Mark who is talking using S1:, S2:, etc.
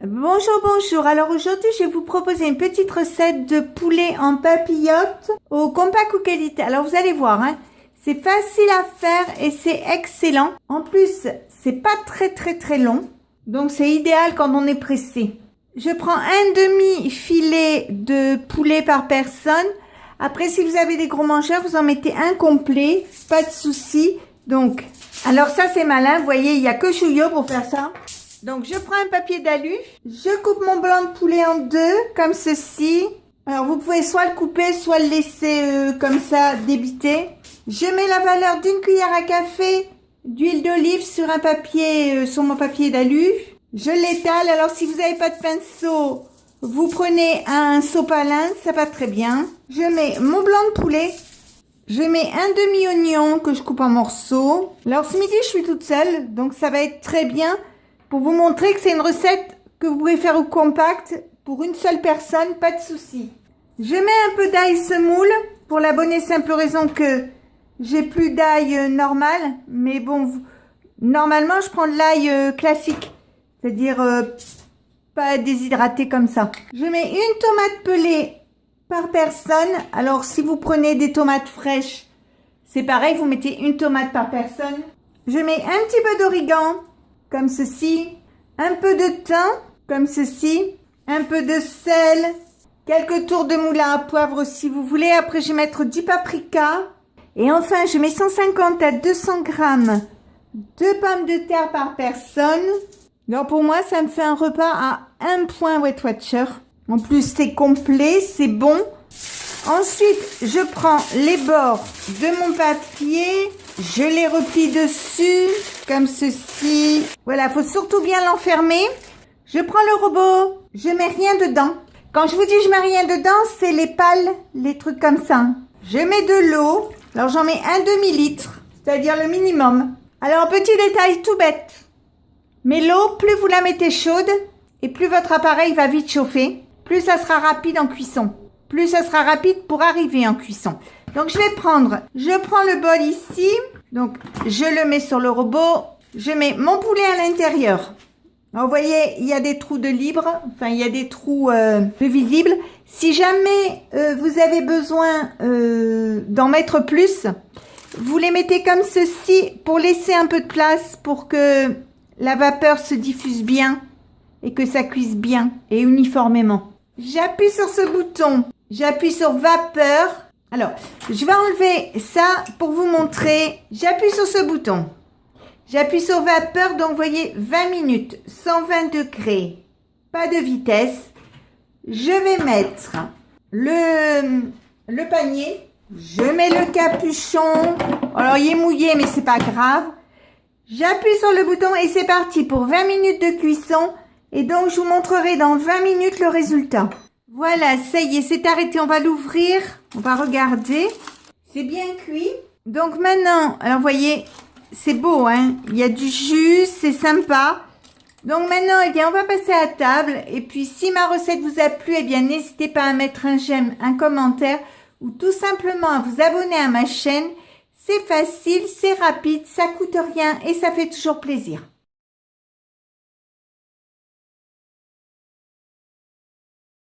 S1: Bonjour, bonjour. Alors aujourd'hui, je vais vous proposer une petite recette de poulet en papillote au compact ou qualité. Alors vous allez voir, c'est facile à faire et c'est excellent. En plus, c'est pas très long. Donc c'est idéal quand on est pressé. Je prends un demi-filet de poulet par personne. Après, si vous avez des gros mangeurs, vous en mettez un complet. Pas de souci. Donc, alors ça c'est malin. Vous voyez, il n'y a que Chouillot pour faire ça. Donc, je prends un papier d'alu, je coupe mon blanc de poulet en deux, comme ceci. Alors, vous pouvez soit le couper, soit le laisser comme ça, débiter. Je mets la valeur d'une cuillère à café d'huile d'olive sur un papier, sur mon papier d'alu. Je l'étale. Alors, si vous n'avez pas de pinceau, vous prenez un sopalin, ça va très bien. Je mets mon blanc de poulet. Je mets un demi-oignon que je coupe en morceaux. Alors, ce midi, je suis toute seule, donc ça va être très bien. Pour vous montrer que c'est une recette que vous pouvez faire au compact pour une seule personne, pas de souci. Je mets un peu d'ail semoule pour la bonne et simple raison que j'ai plus d'ail normal. Mais bon, normalement je prends de l'ail classique, c'est-à-dire pas déshydraté comme ça. Je mets une tomate pelée par personne. Alors si vous prenez des tomates fraîches, c'est pareil, vous mettez une tomate par personne. Je mets un petit peu d'origan, comme ceci, un peu de thym, comme ceci, un peu de sel, quelques tours de moulin à poivre si vous voulez. Après, je vais mettre du paprika. Et enfin, je mets 150 à 200 grammes de pommes de terre par personne. Donc, pour moi, ça me fait un repas à 1 point Weight Watcher. En plus, c'est complet, c'est bon. Ensuite, je prends les bords de mon papier. Je les replie dessus, comme ceci. Voilà, faut surtout bien l'enfermer. Je prends le robot, je mets rien dedans. Quand je vous dis je mets rien dedans, c'est les pales, les trucs comme ça. Je mets de l'eau. Alors j'en mets un demi-litre, c'est-à-dire le minimum. Alors petit détail tout bête. Mais l'eau, plus vous la mettez chaude, et plus votre appareil va vite chauffer, plus ça sera rapide en cuisson. Plus ça sera rapide pour arriver en cuisson. Donc, je prends le bol ici. Donc, je le mets sur le robot. Je mets mon poulet à l'intérieur. Vous voyez, il y a des trous de libre. Enfin, il y a des trous peu visibles. Si jamais vous avez besoin d'en mettre plus, vous les mettez comme ceci pour laisser un peu de place pour que la vapeur se diffuse bien et que ça cuise bien et uniformément. J'appuie sur ce bouton. J'appuie sur vapeur. Alors, je vais enlever ça pour vous montrer. J'appuie sur ce bouton. J'appuie sur vapeur, donc vous voyez 20 minutes, 120 degrés, pas de vitesse. Je vais mettre le panier. Je mets le capuchon. Alors, il est mouillé, mais c'est pas grave. J'appuie sur le bouton et c'est parti pour 20 minutes de cuisson. Et donc, je vous montrerai dans 20 minutes le résultat. Voilà, ça y est, c'est arrêté. On va l'ouvrir. On va regarder. C'est bien cuit. Donc maintenant, alors vous voyez, c'est beau, hein. Il y a du jus, c'est sympa. Donc maintenant, eh bien, on va passer à table. Et puis, si ma recette vous a plu, eh bien, n'hésitez pas à mettre un j'aime, un commentaire ou tout simplement à vous abonner à ma chaîne. C'est facile, c'est rapide, ça coûte rien et ça fait toujours plaisir.